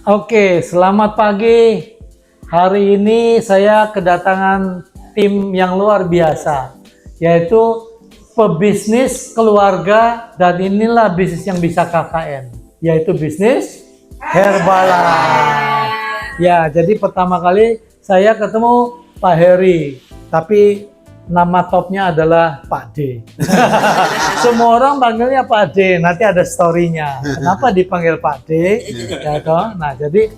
Oke, selamat pagi. Hari ini saya kedatangan tim yang luar biasa, yaitu pebisnis keluarga, dan inilah bisnis yang bisa KKN, yaitu bisnis Herbalife. Ya, jadi pertama kali saya ketemu Pak Heri, tapi nama topnya adalah Pak D. Semua orang panggilnya Pak D, nanti ada story-nya. Kenapa dipanggil Pak D? Ya toh? Nah, jadi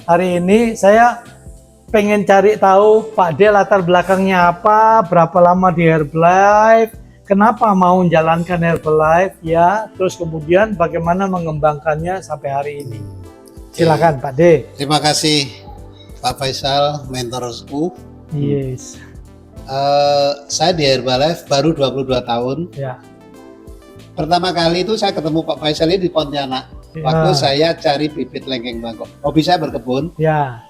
hari ini saya pengen cari tahu Pak D latar belakangnya apa, berapa lama di Herbalife, kenapa mau menjalankan Herbalife, ya, terus kemudian bagaimana mengembangkannya sampai hari ini. Silakan Pak D. Terima kasih Pak Faisal, mentorku. Yes. Saya di Herbalife baru 22 tahun. Ya. Pertama kali itu saya ketemu Pak Faisal ini di Pontianak. Ya. Waktu saya cari bibit lengkeng bangkok. Hobi saya berkebun. Ya.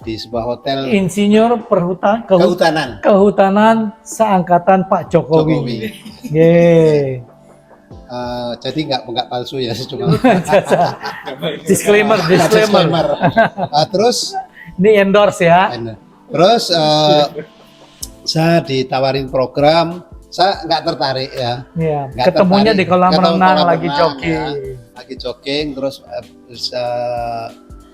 Di sebuah hotel Insinyur Kehutanan seangkatan Pak Jokowi. Yeay. Jadi nggak palsu ya, cuma disclaimer. Terus Ini endorse ya. Terus saya ditawarin program, saya nggak tertarik ya. Iya. Ketemunya di kolam renang lagi jogging. Ya. Lagi jogging, terus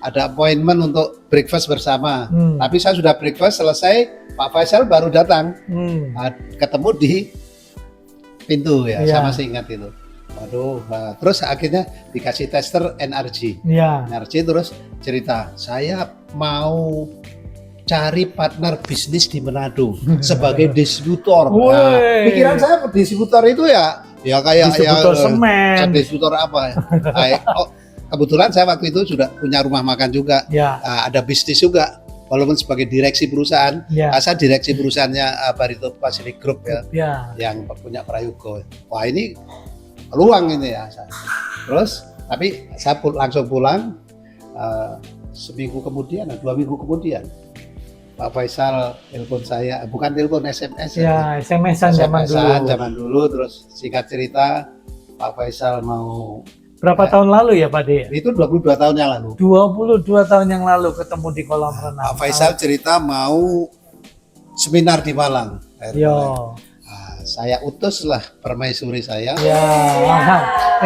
ada appointment untuk breakfast bersama. Tapi saya sudah breakfast selesai, Pak Faisal baru datang. Ketemu di pintu ya, saya masih ingat itu. Waduh, terus akhirnya dikasih tester NRG. NRG terus cerita, saya mau cari partner bisnis di Manado sebagai distributor. Nah, pikiran saya distributor itu ya kayak distributor semen. Distributor apa? Kebetulan saya waktu itu sudah punya rumah makan juga. Ada bisnis juga. Walaupun sebagai direksi perusahaan, saya direksi perusahaannya Barito Pacific Group ya, yang punya Prayogo. Wah, ini peluang ini ya. Terus, tapi saya langsung pulang. Seminggu kemudian, 2 minggu kemudian, Pak Faisal telepon saya, bukan telepon, SMS ya. SMS-an zaman dulu. Terus singkat cerita, Pak Faisal mau berapa tahun lalu ya Pak D? Itu 22 tahun yang lalu. 22 tahun yang lalu ketemu di kolam renang. Pak Faisal cerita mau seminar di Malang. Yo. Saya utuslah permaisuri saya. Ya,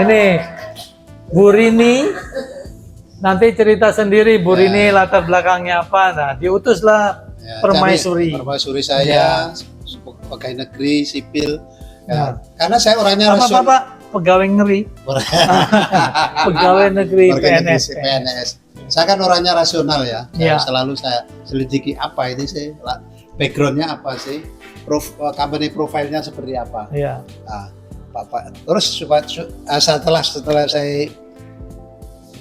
ini Bu Rini. Nanti cerita sendiri Bu Rini latar belakangnya apa. Nah, diutuslah permaisuri. Permaisuri saya pegawai negeri sipil. Karena saya orangnya rasional. Apa pegawai negeri? Pegawai negeri PNS. Saya kan orangnya rasional ya. Selalu saya selidiki apa ini sih, backgroundnya apa sih, company profile-nya seperti apa. Terus setelah saya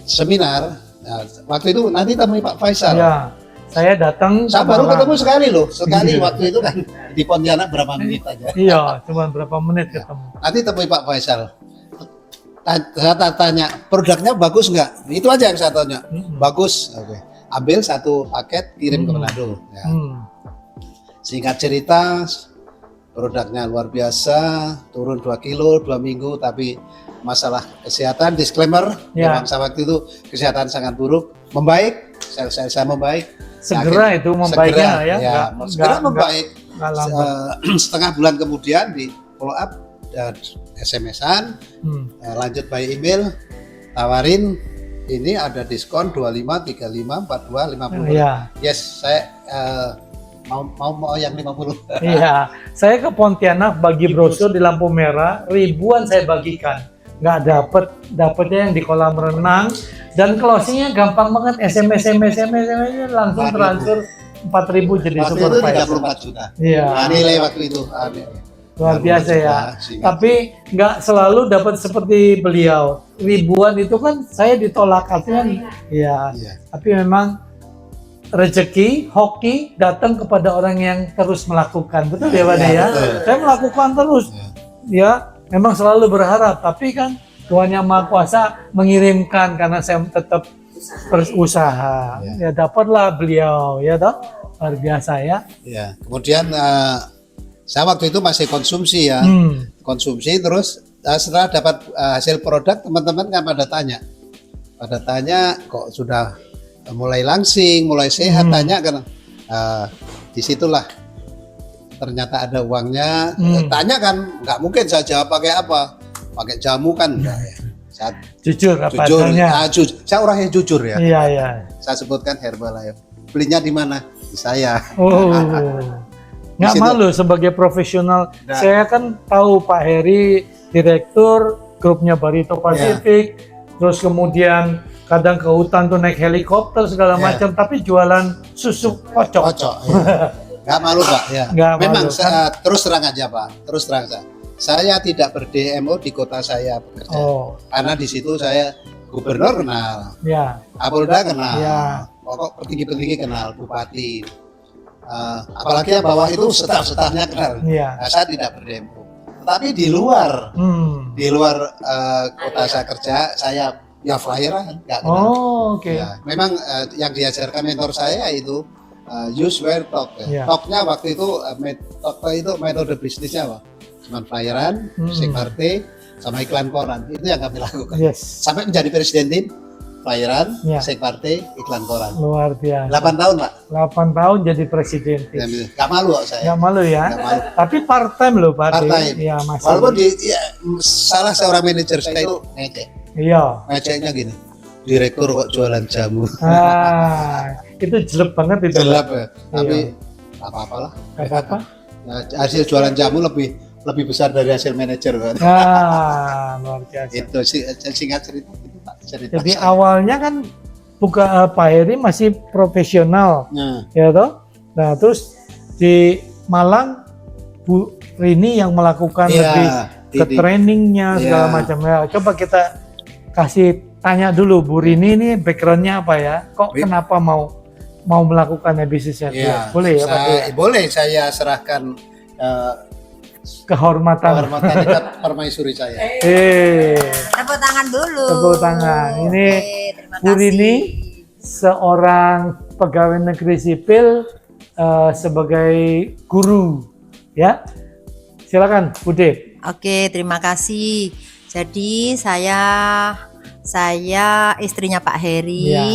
seminar, waktu itu nanti temui Pak Faisal. Saya datang. Saya baru ketemu sekali waktu itu kan di Pontianak berapa menit aja. Iya, cuma berapa menit ketemu. Nanti temui Pak Faisal. Saya tanya, produknya bagus nggak? Itu aja yang saya tanya. Bagus. Oke. Ambil 1 paket, kirim ke Manado. Singkat cerita, produknya luar biasa, turun 2 kilo 2 minggu, tapi masalah kesehatan, disclaimer, memang saya waktu itu kesehatan sangat buruk, membaik, saya membaik. Segera itu membaiknya segera membaik. Setengah bulan kemudian di follow up dan SMS-an, lanjut by email, tawarin ini ada diskon 25, 35, 42, 50. Yes, saya mau yang 50. Iya, saya ke Pontianak bagi brosur di lampu merah, ribuan saya bagikan. Nggak dapetnya yang di kolam renang, dan closingnya gampang banget, SMS langsung transfer 4.000 jadi super price. 34 juta. Iya. Nilai waktu itu. Luar biasa ya. Tapi nggak selalu dapat seperti beliau. Ribuan itu kan saya ditolak artinya. Tapi memang rezeki, hoki datang kepada orang yang terus melakukan. Betul ya Pak ya? Saya melakukan terus. Memang selalu berharap, tapi kan Tuhan Yang Maha Kuasa mengirimkan karena saya tetap berusaha. Dapatlah beliau, ya toh, luar biasa ya. Kemudian saya waktu itu masih konsumsi ya, konsumsi terus setelah dapat hasil produk, teman-teman kan pada tanya, Pada tanya kok sudah mulai langsing, mulai sehat, tanya kan. Disitulah ternyata ada uangnya. Tanya kan, nggak mungkin saya jawab pakai apa, pakai jamu kan enggak ya. Saya jujur apa jujur, adanya. saya orangnya jujur ya. Iya, iya. Saya sebutkan Herbalife. Belinya di mana? Di saya. Oh, nggak malu sebagai profesional. Nah. Saya kan tahu Pak Heri, direktur grupnya Barito Pacific, terus kemudian kadang ke hutan tuh naik helikopter segala macam, tapi jualan susu kocok. Kocok. Ya. Nggak malu Pak. Ya. Nggak Memang malu, kan? terus terang aja Pak. Terus terang saya tidak ber-DMO di kota saya bekerja. Karena di situ saya gubernur kenal, Ya. Kapolda kenal, Ya. pokok petinggi-petinggi kenal, bupati. Apalagi yang bawah itu staf-stafnya kenal. Ya. Nah, saya tidak berdemo. Tapi di luar kota saya kerja, saya ya flyeran, nggak kenal. Oh, oke. Ya, memang yang diajarkan mentor saya itu use where talk. Ya. Talknya waktu itu metode bisnisnya apa? Cuman flyeran, sekarte, sama iklan koran. Itu yang kami lakukan. Yes. Sampai menjadi presiden tim, flyeran, sekarte, iklan koran. Luar biasa. 8 tahun Pak. 8 tahun jadi presiden. Gak malu kok saya. Gak malu ya. Gak malu. Tapi part time loh Pak. Part time. Ya, masih. Walaupun salah seorang manajer saya itu ngecek. Iya. Ngeceknya gini. Direktur kok jualan jamu. Itu jelek banget itu. Jelek ya. Tapi apa-apalah. Apa? Nah, hasil jualan jamu lebih besar dari hasil manajer kan. Luar biasa. Itu singkat cerita itu Pak. Jadi awalnya kan Pak Heri masih profesional, ya toh. Nah terus di Malang Bu Rini yang melakukan lebih ke trainingnya segala macam. Ya, coba kita kasih tanya dulu Bu Rini ini backgroundnya apa ya? Kok kenapa mau melakukan bisnisnya? Boleh ya Pak? Boleh saya serahkan kehormatan dekat permaisuri saya. Tepuk tangan dulu. Tepuk tangan. Ini Bu Rini, seorang pegawai negeri sipil sebagai guru, ya. Silakan, Bu De. Oke, terima kasih. Jadi saya istrinya Pak Heri. Ya.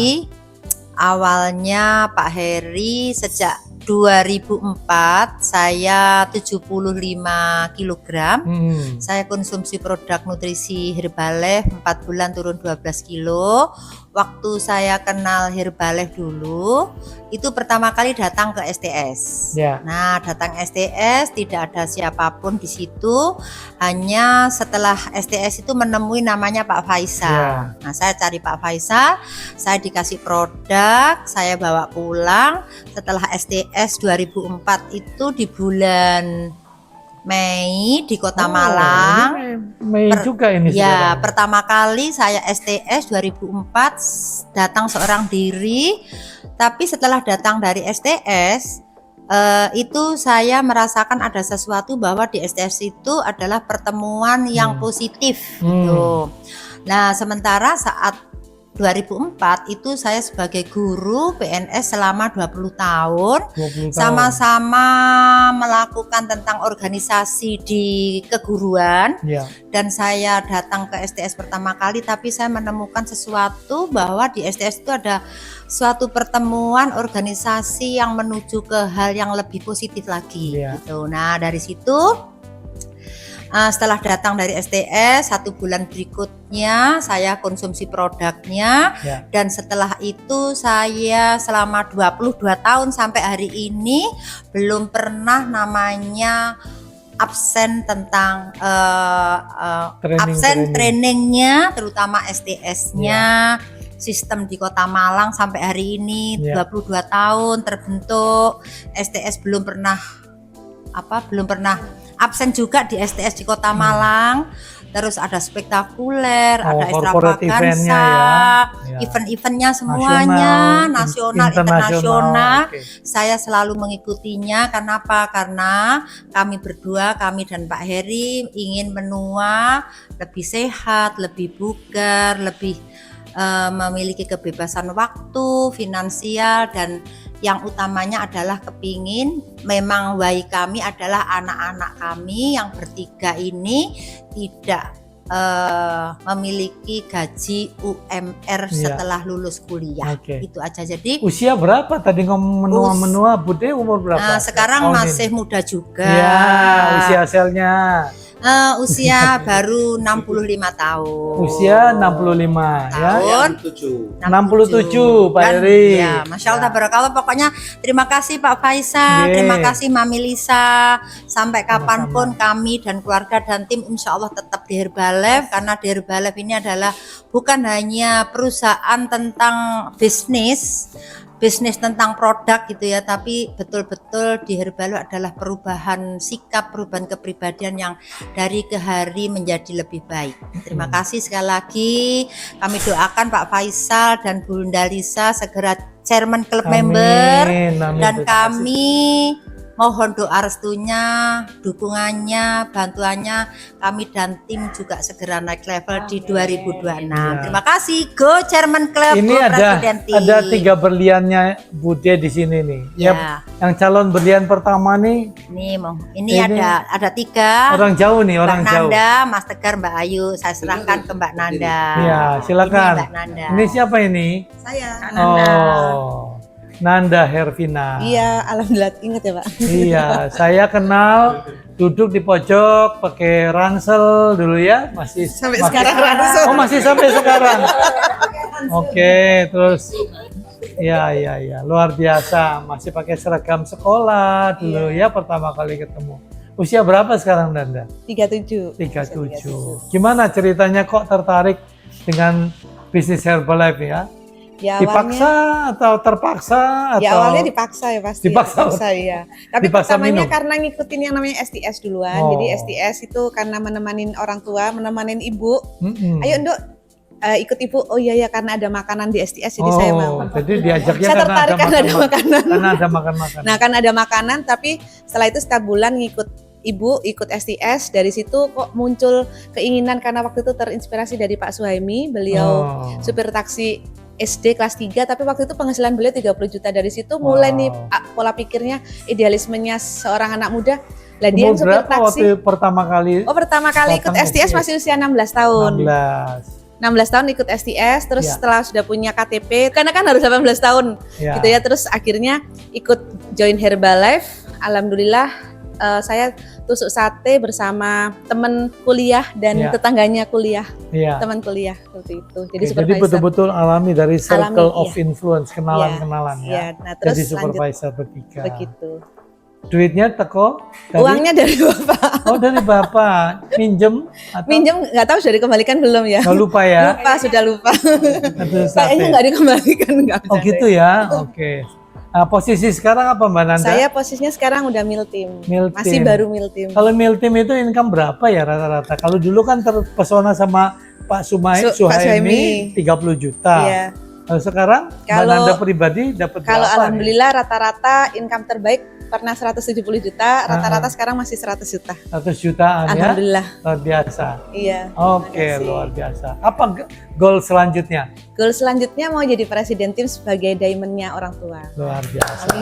Awalnya Pak Heri sejak 2004 saya 75 kg. Saya konsumsi produk nutrisi Herbalife 4 bulan turun 12 kilo. Waktu saya kenal Herbalife dulu, itu pertama kali datang ke STS. Nah, datang STS tidak ada siapapun di situ. Hanya setelah STS itu menemui namanya Pak Faisal. Nah, saya cari Pak Faisal, saya dikasih produk, saya bawa pulang. Setelah STS 2004 itu di bulan Mei di Kota Malang. Mei juga ini. Ya, pertama kali saya STS 2004 datang seorang diri. Tapi setelah datang dari STS itu saya merasakan ada sesuatu bahwa di STS itu adalah pertemuan yang positif gitu. Nah, sementara saat 2004 itu saya sebagai guru PNS selama 20 tahun. Sama-sama melakukan tentang organisasi di keguruan. Dan saya datang ke STS pertama kali, tapi saya menemukan sesuatu bahwa di STS itu ada suatu pertemuan organisasi yang menuju ke hal yang lebih positif lagi gitu. Nah, dari situ setelah datang dari STS 1 bulan berikutnya saya konsumsi produknya, dan setelah itu saya selama 22 tahun sampai hari ini belum pernah namanya absen tentang trainingnya, terutama STS-nya. Sistem di Kota Malang sampai hari ini 22 tahun terbentuk. STS belum pernah absen juga di STS di Kota Malang. Terus ada spektakuler, ada extravaganza, event-eventnya semuanya, nasional, internasional. Saya selalu mengikutinya. Kenapa? Karena kami berdua, kami dan Pak Heri ingin menua lebih sehat, lebih bugar, lebih memiliki kebebasan waktu, finansial, dan yang utamanya adalah kepingin, memang why kami adalah anak-anak kami yang bertiga ini tidak memiliki gaji UMR setelah lulus kuliah. Itu aja. Jadi usia berapa tadi menua Bude umur berapa? Nah, sekarang masih muda juga. Ya, usia selnya. Usia baru 65 tahun. Usia 65 tahun. Ya. 67 Pak Heri. Ya, Masya Allah, tabarakallah. Pokoknya terima kasih Pak Faisal, terima kasih Mami Lisa. Sampai kapanpun kami dan keluarga dan tim insya Allah tetap di Herbalife, karena di Herbalife ini adalah bukan hanya perusahaan tentang bisnis tentang produk gitu ya, tapi betul-betul di Herbalife adalah perubahan sikap, perubahan kepribadian yang dari ke hari menjadi lebih baik. Terima kasih sekali lagi. Kami doakan Pak Faisal dan Bunda Lisa segera chairman club member, dan kami mohon doa restunya, dukungannya, bantuannya, kami dan tim juga segera naik level di 2026. Terima kasih, go Chairman Club. Ini ada 3 berliannya Bude di sini nih. Ya. Yang calon berlian pertama nih. Ini ada 3. Orang jauh nih, orang Mbak jauh. Nanda, Mas Tegar, Mbak Ayu. Saya serahkan ke Mbak Nanda. Iya, silakan. Ini Mbak Nanda. Ini siapa ini? Saya. Nanda Hervina. Iya, alhamdulillah ingat ya Pak. Iya, saya kenal duduk di pojok pakai ransel dulu ya, masih sekarang ransel. Oh, masih sampai sekarang. Oke, terus ya luar biasa, masih pakai seragam sekolah dulu ya pertama kali ketemu. Usia berapa sekarang Nanda? 37. 37. Gimana ceritanya kok tertarik dengan bisnis Herbalife ya? Ya, dipaksa atau terpaksa? Ya awalnya dipaksa ya pasti. Dipaksa ya. Tapi dipaksa pertamanya minum. Karena ngikutin yang namanya STS duluan. Jadi STS itu karena menemanin orang tua, menemanin ibu. Ayo Nduk, ikut ibu. Oh iya ya, karena ada makanan di STS jadi saya mau. Jadi diajaknya saya tertarik karena ada makanan. Karena ada makan. Nah kan ada makanan, tapi setelah itu setiap bulan ngikut ibu, ikut STS. Dari situ kok muncul keinginan, karena waktu itu terinspirasi dari Pak Suhaimi. Beliau supir taksi SD kelas 3, tapi waktu itu penghasilan beliau 30 juta. Dari situ mulai nih pola pikirnya, idealismenya seorang anak muda. Lah dia supir taksi. Waktu pertama kali? Oh, pertama kali ikut STS masih usia 16 tahun. 16 tahun ikut STS, terus setelah sudah punya KTP, karena kan harus 18 tahun gitu ya, terus akhirnya ikut join Herbalife. Alhamdulillah saya tusuk sate bersama teman kuliah dan tetangganya kuliah, teman kuliah seperti itu. Jadi betul-betul alami dari circle of influence, kenalan-kenalan Nah, terus jadi supervisor bertiga. Begitu. Duitnya teko? Uangnya dari Bapak. Oh, dari Bapak. Minjem? Minjem nggak tahu sudah dikembalikan belum ya? Nggak lupa ya? Sudah lupa. Kayaknya nggak dikembalikan. Oh gitu ya? Oke. Nah, posisi sekarang apa Mbak Nanda? Saya posisinya sekarang udah mil team. Masih baru mil team. Kalau mil team itu income berapa ya rata-rata? Kalau dulu kan terpesona sama Pak Suhaimi 30 juta. Iya. Lalu sekarang Mbak Nanda pribadi dapat berapa? Kalau alhamdulillah rata-rata income terbaik pernah 170 juta, rata-rata sekarang masih 100 juta. 100 jutaan alhamdulillah. Ya? Luar biasa. Iya. Oke, luar biasa. Apa goal selanjutnya? Goal selanjutnya mau jadi presiden tim sebagai diamondnya orang tua. Luar biasa.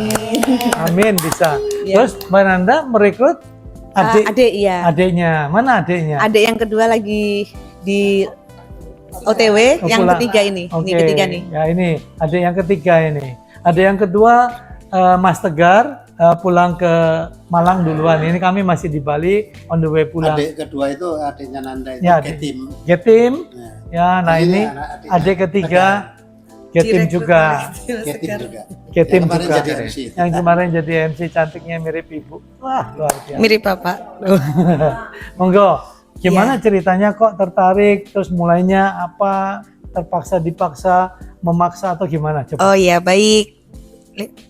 Amin bisa. Terus Mbak Nanda merekrut adik iya. Adiknya. Mana adiknya? Adik yang kedua lagi di OTW, yang ketiga ini. Ini ketiga nih. Ya ini, adik yang ketiga ini. Adik yang kedua Mas Tegar pulang ke Malang duluan. Ini kami masih di Bali, on the way pulang. Adik kedua itu adiknya Nanda itu Getim. Ya, nah ini adik ketiga Getim juga. Getim juga. Yang kemarin jadi MC, cantiknya mirip ibu. Wah, luar biasa. Mirip Bapak. Monggo, gimana ceritanya kok tertarik, terus mulainya apa, terpaksa dipaksa, memaksa atau gimana? Coba. Oh iya, baik.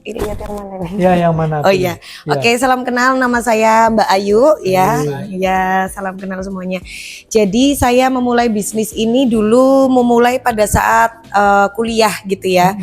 Ini lihat yang mana? Ya, yang mana? Oh iya. Oke, salam kenal, nama saya Mbak Ayu ya. Ya, salam kenal semuanya. Jadi saya memulai bisnis ini dulu memulai pada saat kuliah gitu ya.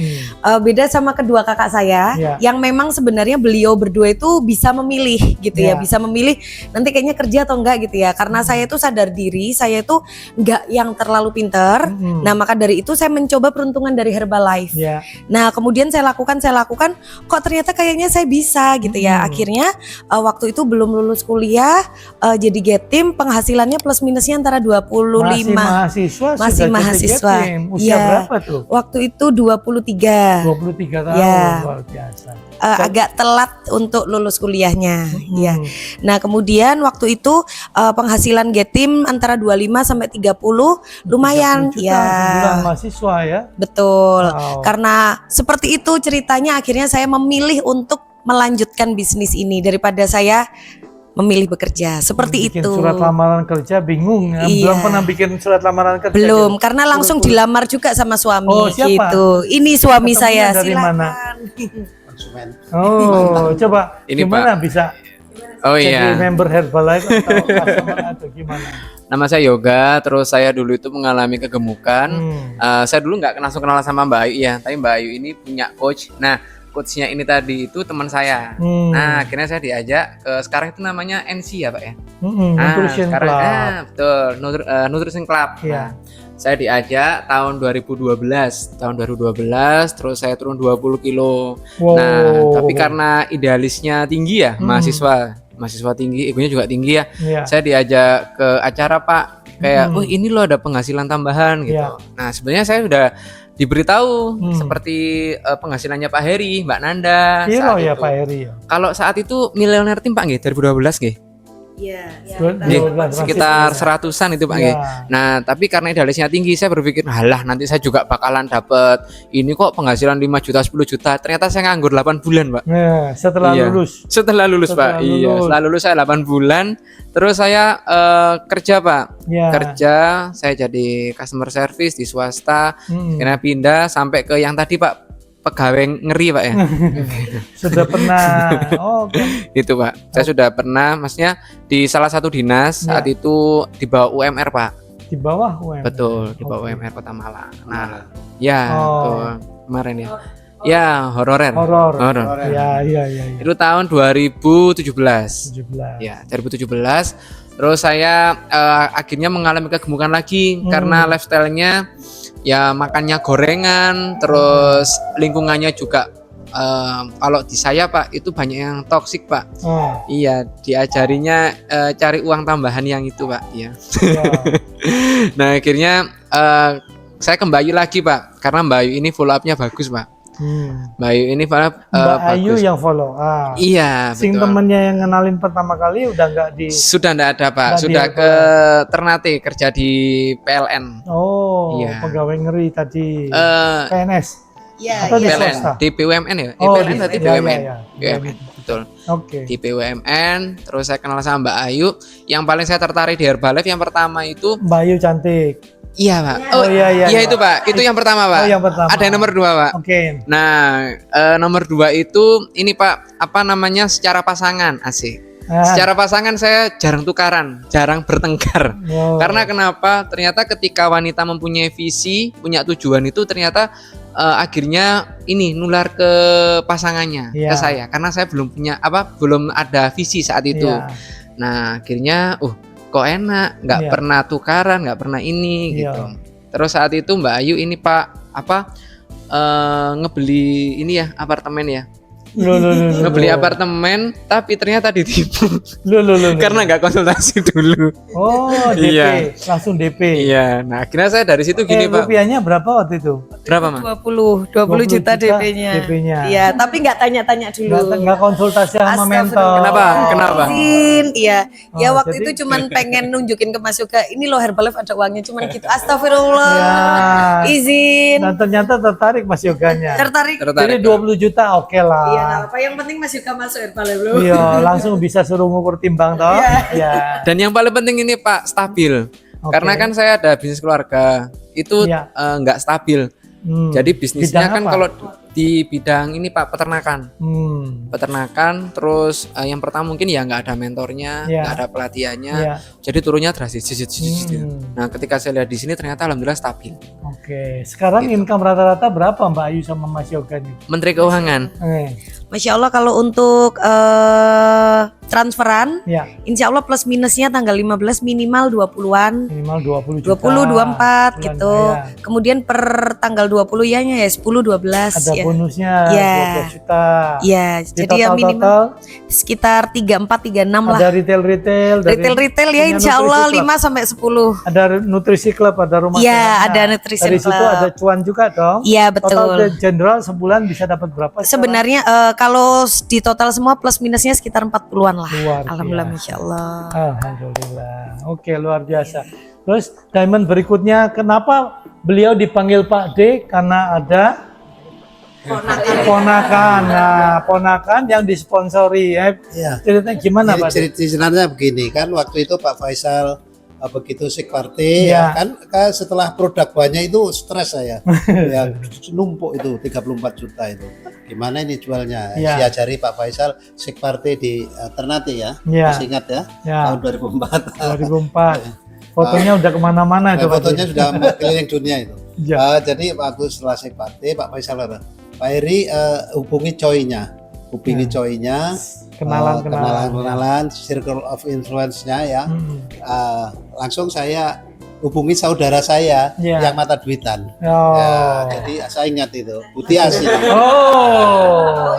Beda sama kedua kakak saya yang memang sebenarnya beliau berdua itu bisa memilih gitu ya, bisa memilih nanti kayaknya kerja atau enggak gitu ya. Karena saya itu sadar diri, saya itu enggak yang terlalu pinter. Nah, maka dari itu saya mencoba peruntungan dari Herbalife. Nah, kemudian saya lakukan lakukan kok ternyata kayaknya saya bisa gitu ya. Akhirnya waktu itu belum lulus kuliah, jadi Getim, penghasilannya plus minusnya antara 25. Masih mahasiswa. Usia berapa tuh? Waktu itu 23. 23 tahun, Ya. luar biasa. Agak telat untuk lulus kuliahnya ya. Nah, kemudian waktu itu penghasilan Getim antara 25 sampai 30 lumayan 30 juta ya. sebulan mahasiswa ya. Betul. Wow. Karena seperti itu ceritanya, akhirnya saya memilih untuk melanjutkan bisnis ini daripada saya memilih bekerja. Seperti Bikin itu. surat lamaran kerja bingung. Iya. Belum pernah bikin surat lamaran kerja. Belum, gitu. karena langsung dilamar juga sama suami Oh, siapa? gitu. Ini suami Ketemunya saya. dari Silakan. mana? Konsumen. Oh, coba Ini, gimana bisa Oh jadi iya, member Herbalife atau customer atau gimana? nama saya Yoga. Terus saya dulu itu mengalami kegemukan. Saya dulu nggak langsung kenal sama Mbak Ayu ya, tapi Mbak Ayu ini punya coach. Nah, coachnya ini tadi itu teman saya. Nah, akhirnya saya diajak ke sekarang itu namanya NC ya Pak ya. Nutrition sekarang, Club. betul, Nutrition Club. Iya. Nah, saya diajak tahun 2012. Tahun 2012 terus saya turun 20 kilo. Wow. Nah, tapi karena idealisnya tinggi ya, mahasiswa tinggi, egonya juga tinggi ya. Iya. Saya diajak ke acara Pak, kayak, oh ini loh ada penghasilan tambahan gitu. Iya. Nah, sebenarnya saya udah diberitahu seperti penghasilannya Pak Heri, Mbak Nanda. Piro saat ya itu. Pak Heri ya? Kalau saat itu Millionaire Team Pak nggih 2012 nggih. Iya. Nggih, sekitar 100-an itu Pak nggih. Ya. Nah, tapi karena idealisnya tinggi, saya berpikir, halah nanti saya juga bakalan dapat ini kok penghasilan 5 juta, 10 juta. Ternyata saya nganggur 8 bulan, Pak. Nah, setelah Iya. lulus. Setelah lulus, Setelah Pak. Iya, lulus. setelah lulus saya 8 bulan. Terus saya kerja, Pak. Ya. Kerja, saya jadi customer service di swasta. Akhirnya pindah sampai ke yang tadi, Pak, pegawai ngeri, Pak ya. Sudah pernah. Oh, oke. Gitu, Pak. Saya sudah pernah, maksudnya di salah satu dinas saat itu di bawah UMR, Pak. Di bawah UMR. Betul, di bawah Oke. UMR Kota Malang. Nah, ya, Oh. tuh, kemarin ya. Ya, hororer. Horor. Horor. Ya, iya. Itu tahun 2017. 17. Ya, 2017. Terus saya akhirnya mengalami kegemukan lagi karena lifestyle-nya ya makannya gorengan, terus lingkungannya juga kalau di saya Pak itu banyak yang toksik Pak. Oh, Iya, diajarinya cari uang tambahan yang itu Pak. Iya. ya. Nah akhirnya saya ke Mbak Ayu lagi Pak, karena Mbak Ayu ini follow up-nya bagus Pak. Mbak Ayu ini Mbak Ayu bagus. yang follow. Iya, Sing betul. temennya yang ngenalin pertama kali udah nggak di. Sudah enggak ada Pak, Nggak sudah di- ke Ternate kerja di PLN. Oh, Iya. pegawai ngeri tadi. Eh, PNS. Iya, Atau di iya. swasta? PLN, di BUMN ya? Oh, PLN di- berarti iya, BUMN. iya, BUMN, betul. Oke. Di BUMN, terus saya kenal sama Mbak Ayu. Yang paling saya tertarik di Herbalife yang pertama itu, Mbak Ayu cantik. iya Pak. Oh, iya. Iya itu Pak, itu yang pertama Pak. Oh, yang pertama. Ada yang nomor 2 Pak. Oke. Nah, nomor 2 itu ini Pak, apa namanya secara pasangan, asik. Ah. Secara pasangan saya jarang tukaran, jarang bertengkar. Oh. Karena kenapa? Ternyata ketika wanita mempunyai visi, punya tujuan itu ternyata akhirnya ini nular ke pasangannya, Iya. ke saya. Karena saya belum punya belum ada visi saat itu. Iya. Nah, akhirnya kok enak, nggak Iya. pernah tukaran, nggak pernah ini Iya. gitu. Terus saat itu Mbak Ayu ini Pak ngebeli ini ya apartemen ya. Loh. Ngebeli apartemen tapi ternyata ditipu Loh. karena nggak konsultasi dulu. Oh, DP. Iya. Langsung DP. Iya, nah akhirnya saya dari situ gini Pak. Rupiahnya berapa waktu itu? Berapa Mas? 20 juta juta DP-nya. DP-nya. Iya, tapi nggak tanya-tanya dulu. Nggak konsultasi sama mentor. Kenapa? Kenapa? Izin, iya. Ya Oh, waktu jadi- itu cuman pengen nunjukin ke Mas Yoga, ini loh Herbalife ada uangnya, cuman gitu. Astagfirullah. Ya. Izin. Dan ternyata tertarik Mas Yoganya. Tertarik. Jadi Tertarik. 20 juta oke lah. Iya, nggak apa-apa. Yang penting Mas Yoga masuk Herbalife loh. Iya, langsung bisa suruh ngukur timbang toh. Iya. Dan yang paling penting ini Pak, stabil. Oke. Karena kan saya ada bisnis keluarga, itu Iya. nggak stabil. Jadi bisnisnya Bidang kan apa? kalau di bidang ini Pak peternakan. Peternakan, terus yang pertama mungkin ya nggak ada mentornya, Iya. nggak ada pelatihannya, Iya. jadi turunnya drastis. Hmm. Nah ketika saya lihat di sini ternyata alhamdulillah stabil. Oke. Sekarang Gitu. income rata-rata berapa Mbak Ayu sama Mas Yoga nih? Menteri Keuangan. Masya Allah kalau untuk transferan, Ya, insya Allah plus minusnya tanggal 15 minimal 20-an. minimal 20 juta. 20, 24 bulan, gitu. ya. Kemudian per tanggal 20 ya 10, 12 Ada ya. bonusnya Ya. 12 juta. Ya, Di jadi ya minimal total sekitar 34, 36 lah. ada retail-retail, dari Retail ya punya insya Allah nutrisi club. 5 sampai 10. Ada nutrisi club, ada rumah Iya, sehatnya. ada nutrisi Dari situ club. ada cuan juga dong. Iya Total betul. general sebulan bisa dapat berapa? sekarang? Sebenarnya kalau di total semua plus minusnya sekitar 40-an lah. Luar Alhamdulillah biasa. Masya Allah. Alhamdulillah. Oke, luar biasa. Terus diamond berikutnya, kenapa beliau dipanggil Pak D? Karena ada ponakan. Nah, ponakan yang disponsori ya. Iya. Ceritanya gimana, Pak D? Sebenarnya begini kan, waktu itu Pak Faisal begitu Sekparti Ya. ya kan setelah produk banyak itu stres saya ya, numpuk itu 34 juta itu gimana ini jualnya Ya. diajari Pak Faisal Sekparti di Ternate ya, Ya. masih ingat ya, Ya. tahun 2004 2004. Fotonya udah kemana-mana itu, Pak D. fotonya sudah keliling dunia itu. Ya. Jadi waktu setelah Sekparti Pak Faisal apa? Pak Heri hubungi hubungi coynya, kenalan, circle of influence-nya ya. Langsung saya hubungi saudara saya Ya. yang mata duitan. Oh. Ya, jadi saya ingat itu, Butias itu. Oh.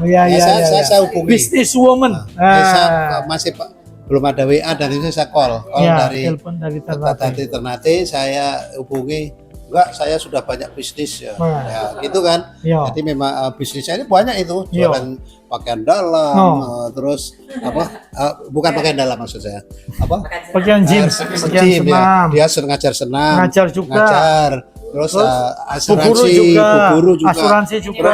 Iya, iya, iya. Saya hubungi. Business woman. Saya masih belum ada WA dan itu saya call Ya, dari telepon dari Ternate. Ternate, saya hubungi. Enggak, saya sudah banyak bisnis ya. Nah. Ya, gitu kan. Iya. Jadi memang bisnisnya ini banyak itu, Iya. jualan pakaian dalam, Oh. terus apa? Bukan pakaian dalam maksud saya. Apa? Pakaian gym, pakaian Gym, ya. senam, Dia ngajar senam, ngajar juga, ngajar. Terus guru asuransi, juga, guru juga. asuransi juga,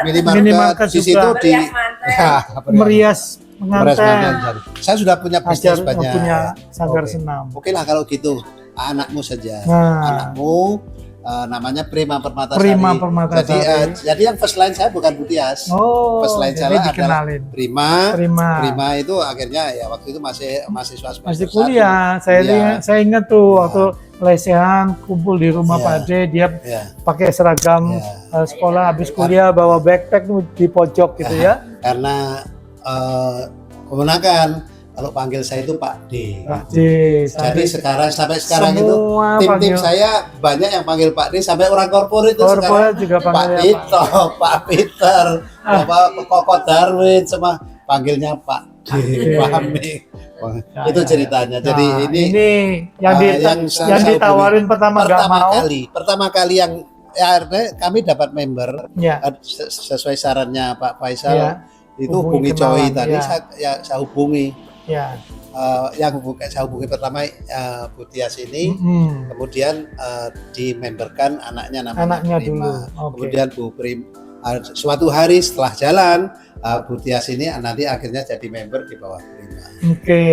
Minimarket, minimarket di situ juga. di ya, merias Beras pengantin, mantan. Saya sudah punya ajar bisnis banyak. punya sanggar Oke. senam. Oke lah kalau gitu, anakmu saja. Nah. Anakmu namanya Prima Permatasari. Prima Permatasari. Jadi yang first line saya bukan Butias. Oh, First line jadi saya adalah dikenalin. Prima. Prima. Prima itu akhirnya ya waktu itu masih mahasiswa semester Masih 1. kuliah, saya ingat tuh waktu lesehan kumpul di rumah Iya. Pak D, dia Ya. pakai seragam sekolah habis kuliah bawa backpack tuh di pojok gitu ya. Karena kemenakan kalau panggil saya itu Pak D. Pak D. Jadi sampai sekarang itu semua tim-tim panggil saya banyak yang panggil Pak D, sampai orang korporat itu korporat sekarang juga Pak panggilnya Tito, Pak Peter, Koko Darwin, semua panggilnya Pak D. Paham nih? Wah, Ya, itu ya, ceritanya. Nah, Jadi ini yang, yang yang ditawarin pertama nggak mau. pertama kali yang ya, kami dapat member Ya. sesuai sarannya Pak Faisal Ya. itu Hubungi hubungi Coy kenalan, tadi ya. saya hubungi Ya. saya hubungi pertama Butias ini. Mm-mm. Kemudian dimemberkan anaknya namanya Anaknya Prima. dulu, oke. Kemudian Bu Prim suatu hari setelah jalan Butias ini nanti akhirnya jadi member di bawah Prima. Oke.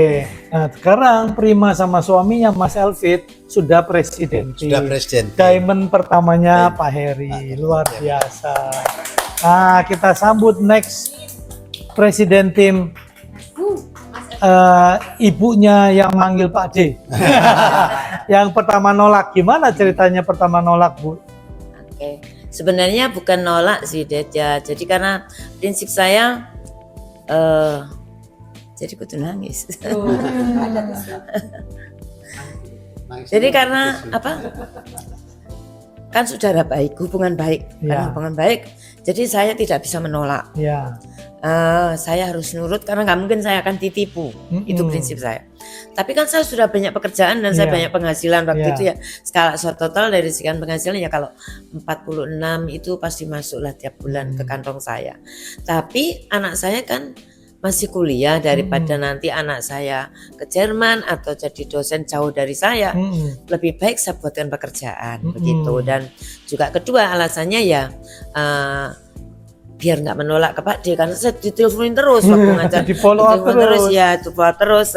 Nah, sekarang Prima sama suaminya Mas Elvit sudah presiden. Sudah presiden. Diamond pertamanya Pak Heri, luar biasa. Nah, kita sambut next presiden tim. Ibunya yang manggil Pak D. Yang pertama nolak, gimana ceritanya pertama nolak, Bu? Oke. Sebenarnya bukan nolak sih, Det, ya. Jadi karena prinsip saya jadi kudu nangis. Jadi karena apa? Kan saudara baik, hubungan baik, Ya. kan hubungan baik. Jadi saya tidak bisa menolak. Ya. Saya harus nurut karena nggak mungkin saya akan ditipu. Mm-mm. Itu prinsip saya. Tapi kan saya sudah banyak pekerjaan dan saya Iya. banyak penghasilan waktu Iya. itu ya. Skala total dari sekian penghasilan ya kalau 46 itu pasti masuklah tiap bulan ke kantong saya. Tapi anak saya kan masih kuliah, daripada nanti anak saya ke Jerman atau jadi dosen jauh dari saya, Mm-mm. lebih baik saya buatkan pekerjaan Mm-mm. begitu. Dan juga kedua alasannya ya biar nggak menolak ke Pak D karena saya diteleponin terus waktu ngajar, Di follow up diteleponin terus. ya, di follow up terus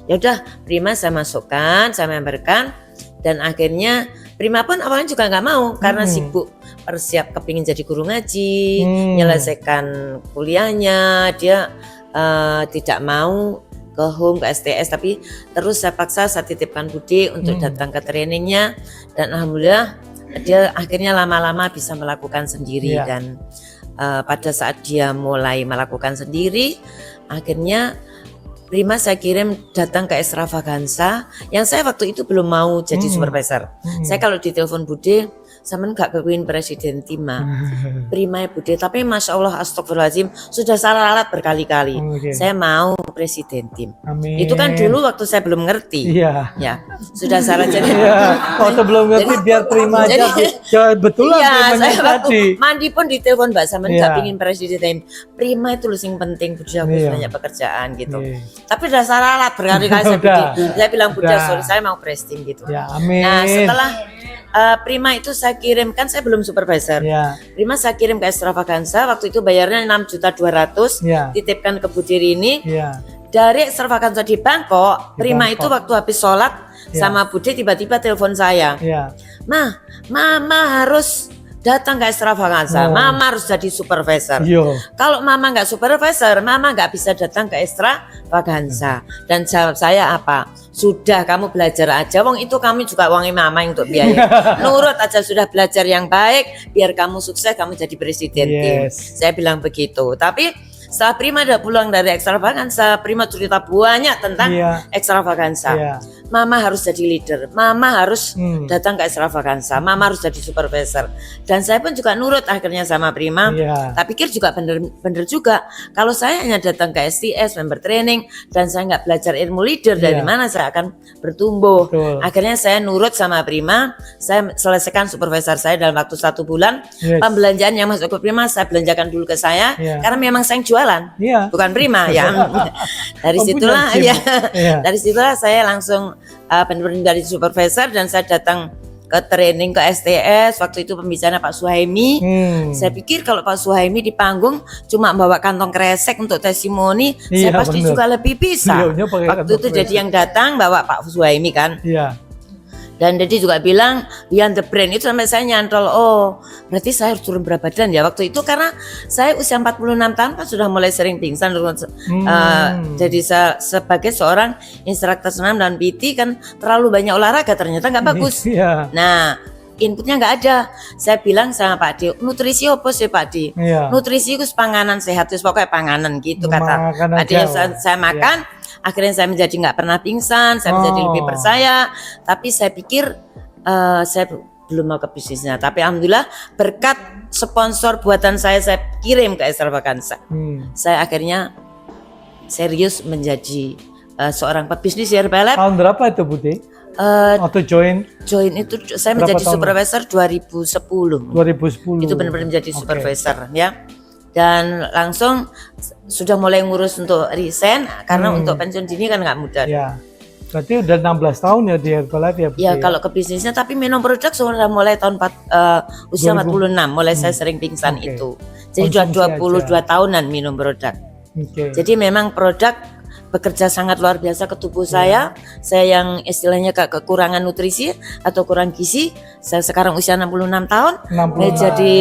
ya udah Prima saya masukkan, saya memberkan, dan akhirnya Prima pun awalnya juga nggak mau karena sibuk persiap kepingin jadi guru ngaji, menyelesaikan kuliahnya, dia tidak mau ke home, ke STS, tapi terus saya paksa, saya titipkan Budi untuk datang ke trainingnya, dan alhamdulillah dia akhirnya lama-lama bisa melakukan sendiri. Iya. Dan pada saat dia mulai melakukan sendiri, akhirnya Prima saya kirim datang ke Extravaganza yang saya waktu itu belum mau jadi supervisor. Saya kalau ditelepon Bude, sampean gak kepingin presiden tim Prima ya Bude, tapi Masya Allah astagfirullahaladzim sudah salah alat berkali-kali. Saya mau presiden tim. Amin. Itu kan dulu waktu saya belum ngerti. Iya. Ya, sudah salah jadi. Waktu belum ngerti biar Prima aja. Ya, betulan Iya, Primanya saya tadi. waktu mandi pun ditelepon Mbak Samen gak pingin presiden tim. Prima itu loh yang penting, Budi aku banyak pekerjaan gitu. Tapi udah salah alat berkali-kali saya bikin. Saya bilang Budi sorry saya mau presiden gitu. Ya, amin. Nah setelah Prima itu saya kirim, kan saya belum supervisor. Prima saya kirim ke Extravaganza, waktu itu bayarnya 6.200.000, titipkan ke Bu Dirini. Dari Extravaganza di Bangkok, Prima itu waktu habis sholat sama Bude tiba-tiba telepon saya. Mama harus datang ke Extravaganza, Mama harus jadi supervisor. Kalau Mama nggak supervisor, Mama nggak bisa datang ke Extravaganza. Dan jawab saya apa? Sudah kamu belajar aja, wong itu kami juga uangnya Mama untuk biaya. Nurut aja sudah belajar yang baik, biar kamu sukses, kamu jadi presiden tim. Saya bilang begitu. Tapi setelah Prima udah pulang dari Extravaganza, Prima cerita banyak tentang Extravaganza. Mama harus jadi leader, Mama harus datang ke Extravaganza, Mama harus jadi supervisor. Dan saya pun juga nurut akhirnya sama Prima. Tak pikir juga bener juga. Kalau saya hanya datang ke STS, member training, dan saya nggak belajar ilmu leader, dari mana saya akan bertumbuh. Akhirnya saya nurut sama Prima, saya selesaikan supervisor saya dalam waktu 1 bulan. Pembelanjaan yang masuk ke Prima, saya belanjakan dulu ke saya, karena memang saya yang jualan, bukan Prima ya. Dari situlah dari situlah saya langsung benar-benar dari supervisor dan saya datang ke training ke STS. Waktu itu pembicaranya Pak Suhaimi. Saya pikir kalau Pak Suhaimi di panggung cuma bawa kantong kresek untuk testimoni, saya pasti juga lebih bisa. Waktu itu jadi yang datang bawa Pak Suhaimi kan. Dan Dedi juga bilang Beyond the Brand itu sampai saya nyantol, oh berarti saya harus turun berat badan ya waktu itu, karena saya usia 46 tahun kan sudah mulai sering pingsan. Jadi sebagai seorang instruktur senam dan PT kan terlalu banyak olahraga ternyata nggak bagus. Nah inputnya nggak ada. Saya bilang sama Pak D, nutrisi apa sih Pak D? Nutrisi itu panganan sehat, terus pokoknya panganan gitu kata Pak D. Saya makan. Akhirnya saya menjadi nggak pernah pingsan, saya menjadi lebih percaya. Tapi saya pikir saya belum mau ke bisnisnya. Tapi alhamdulillah berkat sponsor buatan saya kirim ke Extravaganza. Saya akhirnya serius menjadi seorang pebisnis Herbalife. Tahun berapa itu Bude? Waktu join itu saya menjadi supervisor 2010. Itu benar-benar menjadi supervisor ya. Dan langsung sudah mulai ngurus untuk resign karena untuk pensiun dini kan nggak mudah. Berarti udah 16 tahun ya di Herbalife ya? Ya kalau ke bisnisnya, tapi minum produk sudah mulai tahun usia 46, mulai saya sering pingsan itu. Jadi sudah 22 tahunan minum produk. Jadi memang produk bekerja sangat luar biasa ke tubuh saya. Saya yang istilahnya kekurangan nutrisi atau kurang gizi, saya sekarang usia 66 tahun. Jadi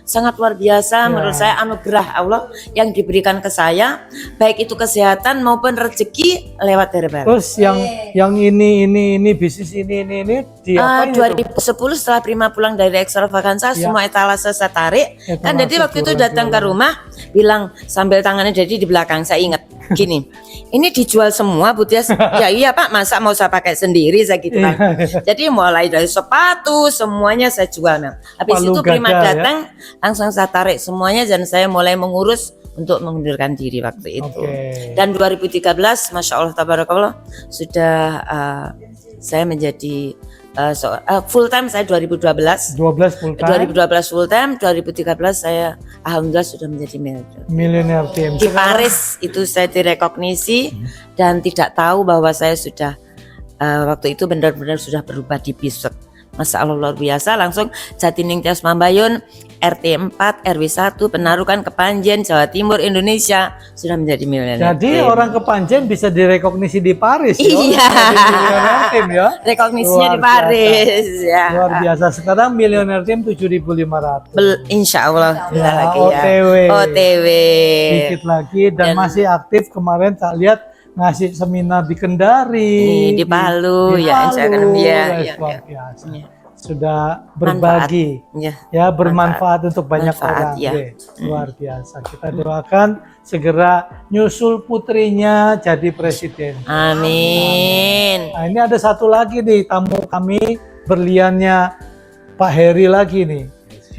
sangat luar biasa menurut saya, anugerah Allah yang diberikan ke saya, baik itu kesehatan maupun rezeki lewat Herbalife. Terus yang ini bisnis ini diapain 2010 setelah Prima pulang dari Extravaganza, semua etalase saya tarik. Kan jadi waktu itu datang ke rumah bilang sambil tangannya jadi di belakang, saya ingat gini, ini dijual semua Bu Tias. Ya iya Pak, masa mau saya pakai sendiri saya gitu kan. Jadi mulai dari sepatu semuanya saya jual. Habis itu Prima datang langsung saya tarik semuanya dan saya mulai mengurus untuk mengundurkan diri waktu itu. Dan 2013 Masya Allah Tabarakallah sudah saya menjadi full time. Saya 2012 full time, 2013 saya alhamdulillah sudah menjadi milioner tim. Di Paris itu saya direkognisi dan tidak tahu bahwa saya sudah waktu itu benar-benar sudah berubah di Bisek. Masya Allah luar biasa, langsung Jatining Tias Mambayun, RT 4 RW 1 Penarukan Kepanjen, Jawa Timur, Indonesia, sudah menjadi milioner. Jadi orang Kepanjen bisa direkognisi di Paris. Iya. Tim ya. Rekognisinya di Paris ya. Luar biasa. Sekarang milioner tim 7.500. Insya Allah Ya, lagi OTW. ya. OTW. Dikit lagi dan masih aktif. Kemarin tak lihat ngasih seminar di Kendari, di Palu, ya, Palu, luar biasa. sudah berbagi, Ya, bermanfaat untuk banyak Manfaat, orang. ya. Oke, luar biasa. Kita doakan segera nyusul putrinya jadi presiden. amin. Nah, ini ada satu lagi nih tamu kami, berliannya Pak Heri lagi nih.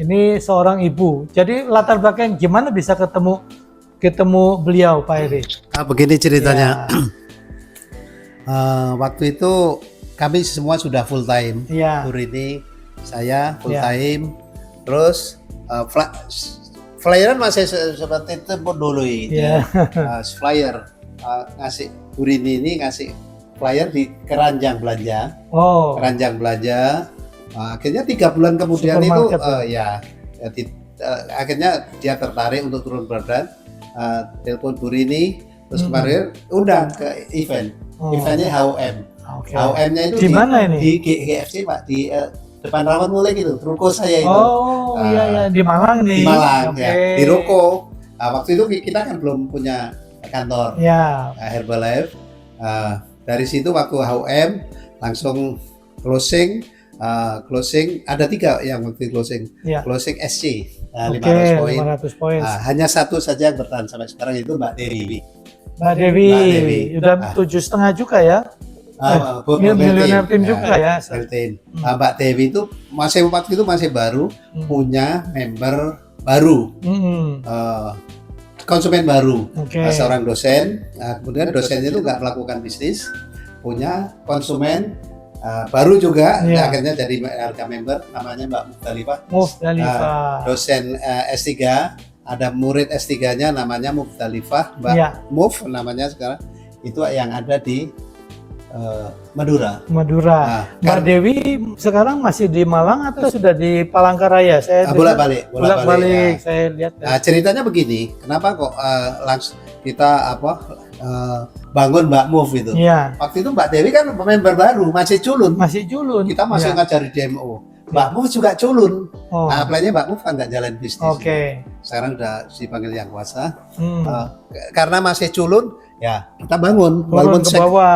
Ini seorang ibu. Jadi latar belakang gimana bisa ketemu beliau Pak Heri? Begini ceritanya. Ya. Waktu itu kami semua sudah full time. Ya. Turini, saya full Ya. time. Terus flyeran masih seperti itu dulu ini. Ya. Flyer ngasih Turini ini ngasih flyer di keranjang belanja. Oh. Keranjang belanja. Akhirnya 3 bulan kemudian itu akhirnya dia tertarik untuk turun berat. Telepon Turini, terus kemarin undang ke event. Eventnya HOM. Oke. HOM-nya itu Di mana ini? Di GFC Pak, di depan Rawan Mulai gitu, ruko saya itu. Oh iya di Malang nih. Di Malang Oke. ya, di ruko. Waktu itu kita kan belum punya kantor. Ya. Herbalife. Dari situ waktu HOM langsung closing. Closing ada 3 yang waktu closing. Ya. Closing SC 500 Oke, poin. 500 poin. Hanya satu saja yang bertahan sampai sekarang itu Mbak Dewi. Mbak Dewi, udah 7,5 juga ya. Millionaire Team juga ya. Team. Mbak Dewi itu waktu itu masih baru, punya member baru, konsumen baru, seorang dosen. Kemudian dosennya itu nggak melakukan bisnis, punya konsumen baru juga, akhirnya jadi harga member, namanya Mbak Mufthalifah. Dosen S3, ada murid S3-nya namanya Mufthalifah, Mbak Muf namanya sekarang, itu yang ada di Madura. Mbak Dewi sekarang masih di Malang atau sudah di Palangkaraya? Saya bolak-balik. Ya. Saya lihat. Ceritanya begini, kenapa kok langsung kita bangun Mbak Move itu? Ya. Waktu itu Mbak Dewi kan member baru, masih culun. Kita masih ngajari DMO. Mbak Move juga culun. Nah, plannya Mbak Move kan nggak jalan bisnis. Sekarang udah dipanggil yang kuasa. Karena masih culun, ya kita bangun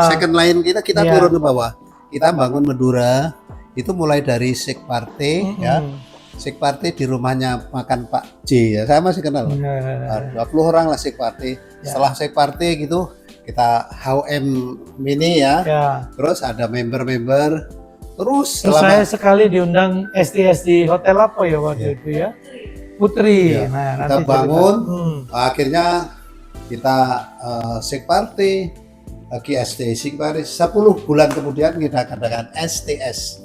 second line kita turun ke bawah. Kita bangun Madura itu mulai dari Sik Party ya. Sik Party di rumahnya makan Pak J ya. Saya masih kenal. 20 orang lah Sik Party. Setelah Sik Party gitu kita HOM mini ya. Terus ada member-member. Terus saya sekali diundang STS di hotel apa ya waktu itu ya. Putri. Nah, kita bangun akhirnya kita Sik Party lagi Sik Party 10 bulan kemudian kita katakan STS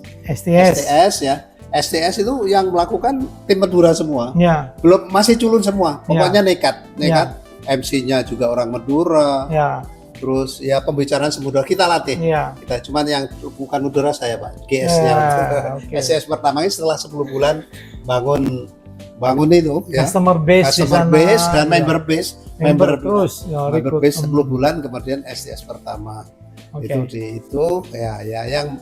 ya. STS itu yang melakukan tim Madura semua. Belum masih culun semua. Pokoknya nekat. MC-nya juga orang Madura. Terus ya pembicaraan semudah kita latih. Kita cuman yang bukan Madura saya Pak. GS-nya. STS pertama ini setelah 10 bulan bangun itu ya. Customer base dan member base. Member 10 bulan kemudian STS pertama. Itu ya yang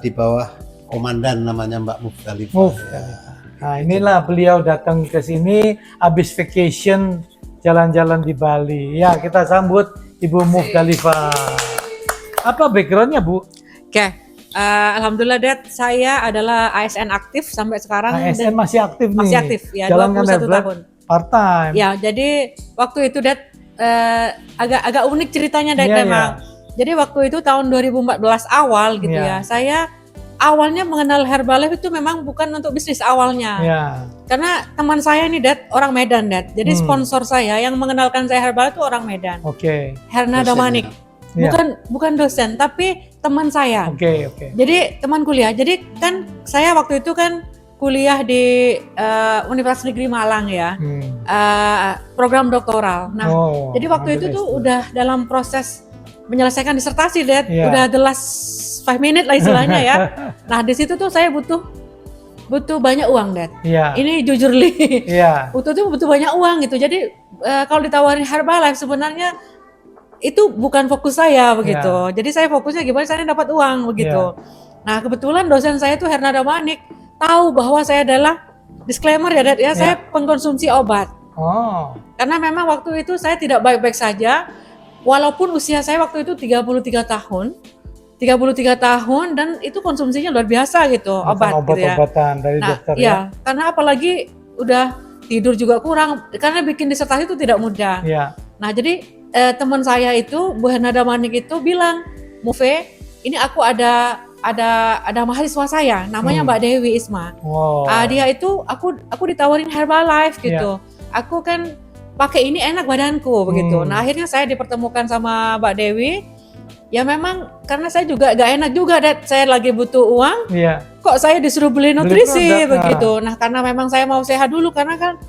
di bawah komandan namanya Mbak Mufthalifah. Nah, inilah beliau datang ke sini habis vacation jalan-jalan di Bali. Ya, kita sambut Ibu Mufthalifah. Apa backgroundnya, Bu? Alhamdulillah Dad, saya adalah ASN aktif sampai sekarang. ASN masih aktif nih? Masih aktif, ya, Jalankan 21 tahun. Part-time? Ya, jadi waktu itu Dad, agak unik ceritanya Dad memang. Jadi waktu itu tahun 2014 awal gitu ya, saya awalnya mengenal Herbalife itu memang bukan untuk bisnis awalnya. Karena teman saya nih Dad, orang Medan Dad. Jadi sponsor saya yang mengenalkan saya Herbalife itu orang Medan. Herna Damanik. Bukan dosen, tapi teman saya. Jadi teman kuliah. Jadi kan saya waktu itu kan kuliah di Universitas Negeri Malang ya, program doktoral. Nah, jadi waktu itu tuh udah dalam proses menyelesaikan disertasi, Dad. Udah the last 5 minutes lah istilahnya ya. Nah, di situ tuh saya butuh banyak uang, Dad. Ini jujur li. Butuh banyak uang gitu. Jadi kalau ditawarin Herbalife sebenarnya itu bukan fokus saya begitu. Jadi saya fokusnya gimana saya dapat uang begitu. Nah, kebetulan dosen saya tuh Herna Damanik tahu bahwa saya adalah disclaimer ya, Dad, ya, saya pengkonsumsi obat. Karena memang waktu itu saya tidak baik-baik saja. Walaupun usia saya waktu itu 33 tahun, 33 tahun dan itu konsumsinya luar biasa gitu, obat gitu ya. Obat-obatan dari Nah, dokter ya, karena apalagi udah tidur juga kurang, karena bikin disertasi itu tidak mudah. Ya. Nah, jadi teman saya itu, Bu Hernada Manik itu bilang, Mufe, ini aku ada mahasiswa saya, namanya Mbak Dewi Isma. Wow. Dia itu aku ditawarin Herbalife gitu. Aku kan pakai ini enak badanku begitu. Nah, akhirnya saya dipertemukan sama Mbak Dewi. Ya memang karena saya juga gak enak juga, saya lagi butuh uang. Iya. Kok saya disuruh beli nutrisi produk, begitu. Nah, karena memang saya mau sehat dulu karena kan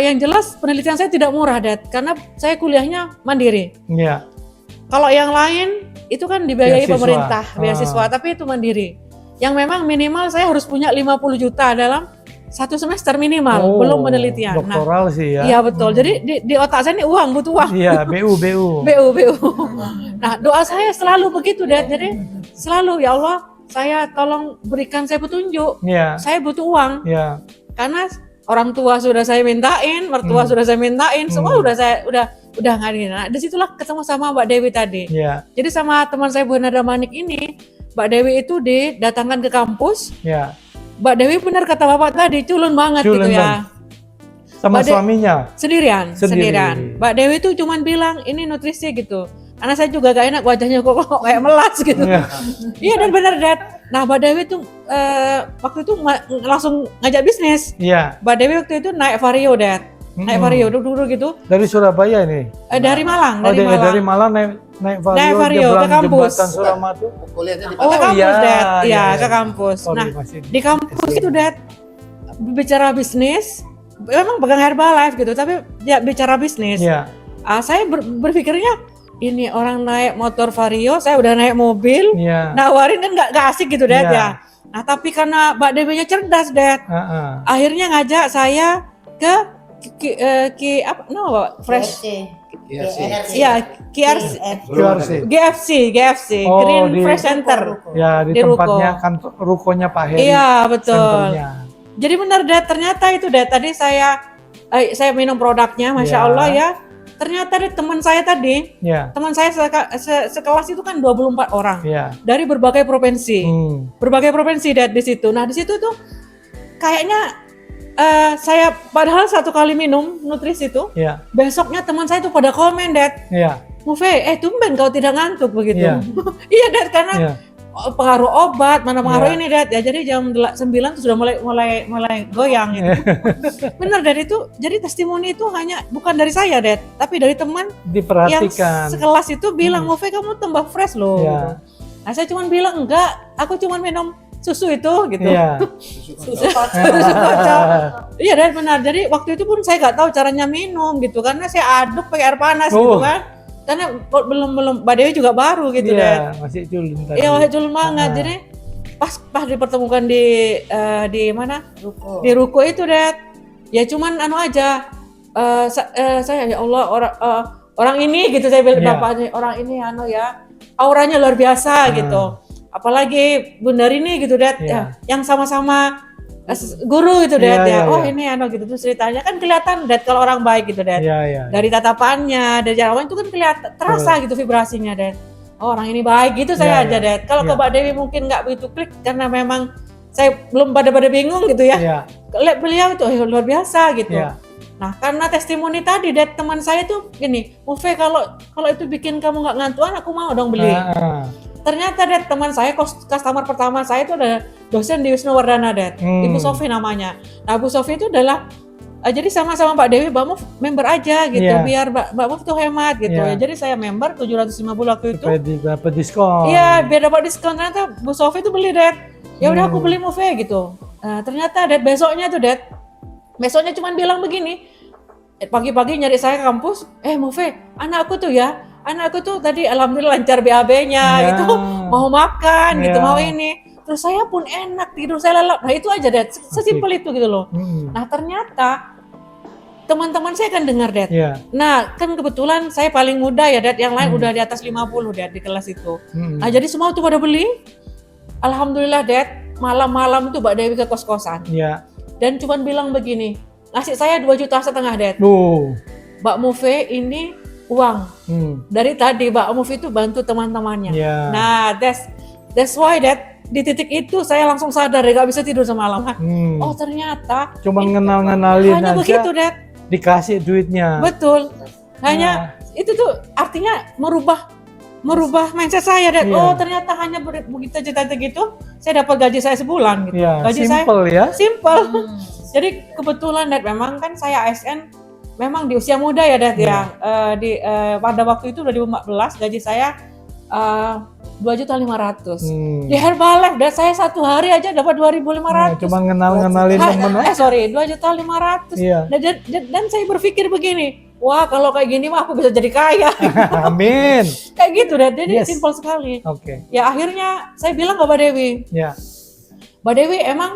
yang jelas penelitian saya tidak murah, karena saya kuliahnya mandiri. Iya. Kalau yang lain itu kan dibiayai Beasiswa. pemerintah, beasiswa, tapi itu mandiri. Yang memang minimal saya harus punya 50 juta dalam 1 semester minimal, belum penelitian. Doktoral sih ya. Iya betul. Jadi di otak saya ini uang, butuh uang. Iya, BU. BU. Nah, doa saya selalu begitu, Jadi selalu, ya Allah, saya tolong berikan saya petunjuk. Iya. Saya butuh uang. Iya. Karena orang tua sudah saya mintain, mertua sudah saya mintain, semua udah nggak ada. Nah, disitulah ketemu sama Mbak Dewi tadi. Iya. Jadi sama teman saya Bu Hernada Manik ini, Mbak Dewi itu didatangkan ke kampus. Iya. Mbak Dewi benar kata Bapak tadi, culun banget Culun gitu ya. Sama Mbak suaminya. Sendirian. Sendiri. Mbak Dewi tuh cuman bilang ini nutrisi gitu. Karena saya juga gak enak wajahnya kok kayak melas gitu. Iya. Iya dan benar, Nah, Mbak Dewi tuh waktu itu langsung ngajak bisnis. Iya. Mbak Dewi waktu itu naik Vario, Naik Vario dulu gitu. Dari Surabaya ini. Dari Malang, Dari Malang naik Vario, Naik Vario ke nyebrang kampus. jembatan Suramadu. Kuliahnya di Ke kampus, iya, Iya, iya. ke kampus. Sorry, Nah, masih di kampus itu, bicara bisnis, memang pegang Herbalife gitu, tapi ya bicara bisnis. Iya. Saya berpikirnya ini orang naik motor Vario, saya udah naik mobil, Iya. nawarin kan nggak asik gitu, Iya. ya. Nah, tapi karena Mbak Dewi-nya cerdas, Heeh. akhirnya ngajak saya ke Fresh, Iya sih. iya, GFC, Oh, Green di- Fresh Center. Ya, di Di ruko. tempatnya kan rukonya Pak Heri. Iya, betul. Senternya. Jadi benar, ternyata itu, tadi saya minum produknya, Masya Ya. Allah ya. Ternyata teman saya tadi, Iya. teman saya sekelas itu kan 24 orang Iya. dari berbagai provinsi, Hmm. di situ. Nah, di situ tuh kayaknya saya padahal 1 kali minum nutrisi itu, Iya. besoknya teman saya tuh pada komen, Iya. Mufe, tumben kau tidak ngantuk begitu. Iya. Iya, karena Iya. pengaruh obat, mana pengaruh Iya. ini, ya. Jadi jam 9 tuh sudah mulai goyang gitu. Bener, itu jadi testimoni itu bukan dari saya, tapi dari teman yang Diperhatikan. sekelas itu bilang, Mufe kamu tambah fresh loh. Iya. Gitu. Nah, saya cuma bilang enggak, aku cuma minum susu itu gitu. Iya. Susu kocok. Iya, benar. Jadi waktu itu pun saya nggak tahu caranya minum gitu, karena saya aduk pakai air panas gitu kan. Karena belum Mbak Dewi juga baru gitu, Iya, masih culun tadi. Iya, masih culun banget. Jadi pas dipertemukan di mana? Di ruko itu, ya cuman aja. Saya ya Allah, orang ini gitu, saya bilang, Iya. bapaknya orang ini ya auranya luar biasa gitu. Apalagi Bunda Rini gitu, Iya. ya, yang sama-sama guru gitu, Iya, iya, ya. Oh, iya. ini gitu terus ceritanya kan kelihatan, kalau orang baik gitu, Iya, iya. dari tatapannya, dari jawaban itu kan kelihatan, terasa gitu vibrasinya, Oh, orang ini baik gitu, saya Iya, aja, iya. Kalau ke Iya. Mbak Dewi mungkin nggak begitu klik karena memang saya belum pada bingung gitu ya. Iya. Lihat beliau itu luar biasa gitu. Iya. Nah, karena testimoni tadi, teman saya tuh gini, Mufe kalau itu bikin kamu nggak ngantuan, aku mau dong beli. Heeh. Ternyata teman saya, customer pertama saya itu ada dosen di Wisnu Wardana, Ibu Sofi namanya. Nah, Bu Sofi itu adalah jadi sama-sama Mbak Dewi, Mbak Muf member aja gitu, Iya. biar Mbak Muf tuh hemat gitu. Iya. Ya, jadi saya member 750 waktu itu. Supaya dapat diskon. Iya, biar dapat diskon. Ternyata Bu Sofi tuh beli, Ya udah aku beli Mufe gitu. Ternyata besoknya tuh, besoknya cuma bilang begini. Pagi-pagi nyari saya ke kampus, Mufe, anakku tuh tadi alhamdulillah lancar BAB-nya, Ya. itu mau makan gitu, Ya. mau ini. Terus saya pun enak, tidur saya lelap. Nah, itu aja, sesimpel itu gitu loh. Nah, ternyata teman-teman saya kan dengar, Iya. Nah, kan kebetulan saya paling muda ya, yang lain udah di atas 50, di kelas itu. Nah, jadi semua tuh pada beli. Alhamdulillah, malam-malam itu Mbak Dewi ke kos-kosan. Iya. Dan cuman bilang begini, ngasih saya 2,5 juta, Mbak Mufe ini uang. Dari tadi Mbak Mufe itu bantu teman-temannya. Iya. Nah, That's why di titik itu saya langsung sadar ya gak bisa tidur semalam. Oh ternyata cuma ngenal-ngenalin hanya aja begitu Dad. dikasih duitnya. Betul. Hanya itu tuh artinya merubah mindset saya Dad. Iya. Oh ternyata hanya begitu cerita gitu saya dapat gaji saya sebulan gitu. Iya, Gaji simple ya. simple. Jadi kebetulan Dad memang kan saya ASN memang di usia muda ya Dad ya. Pada waktu itu 2014 gaji saya 2.500.000. Di Herbalife Dad saya satu hari aja dapat 2.500. Cuma ngenalin temen. 2.500.000. Iya. Dan saya berpikir begini, wah kalau kayak gini mah aku bisa jadi kaya. Amin. Kayak gitu Dad. Jadi Yes. simpel sekali. Oke. Ya akhirnya saya bilang ke Mbak Dewi, Ya. Mbak Dewi emang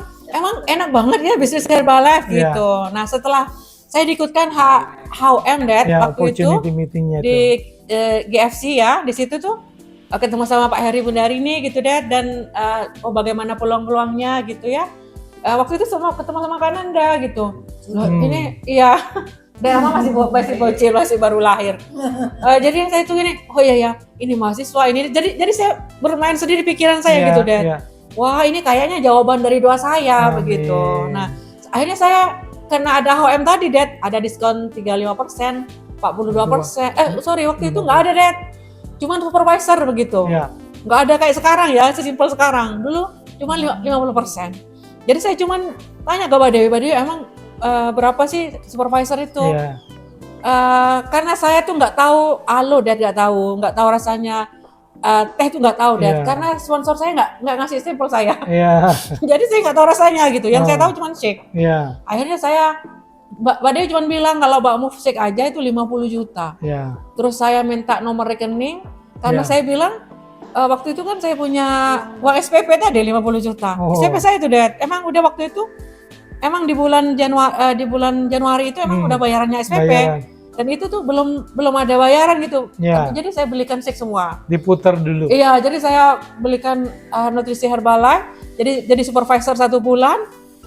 enak banget ya bisnis Herbalife Iya. gitu. Nah setelah saya diikutkan HUM Dad Ya, waktu itu opportunity meetingnya di GFC ya, di situ tuh ketemu sama Pak Heri Bundarini gitu Dad, dan bagaimana peluang-peluangnya gitu ya. Waktu itu ketemu sama Kananda gitu. Loh, ini iya. Dan Mama masih bocil, masih baru lahir. Jadi saya tuh gini, oh iya ini mahasiswa ini. Jadi saya bermain sendiri pikiran saya gitu Dad. Iya. Wah ini kayaknya jawaban dari doa saya Amin. begitu. Nah akhirnya saya karena ada HOM tadi Dad, ada diskon 35%, 42%. Waktu itu nggak ada Dad, cuman supervisor begitu. Ya. Nggak ada kayak sekarang ya, sesimpel sekarang. Dulu cuma 50%. Jadi saya cuman tanya ke Mbak Dewi emang berapa sih supervisor itu? Iya. Karena saya tuh nggak tahu alo Dad, nggak tahu rasanya teh itu nggak tahu Dad, Iya. karena sponsor saya nggak ngasih sampel saya. Iya. Jadi saya nggak tahu rasanya gitu. Yang saya tahu cuma shake. Iya. Akhirnya Mbak Dewi cuma bilang kalau Mbak mau shake aja itu 50 juta. Iya. Terus saya minta nomor rekening karena Ya. saya bilang waktu itu kan saya punya uang SPP tadi 50 juta. Oh. SPP saya itu Dad. Emang udah waktu itu emang di bulan Januari itu emang udah bayarannya SPP. Bayaran. Dan itu tuh belum ada bayaran gitu. Ya. Jadi saya belikan shake semua. Diputar dulu. Iya, jadi saya belikan nutrisi Herbalife. Jadi supervisor 1 bulan.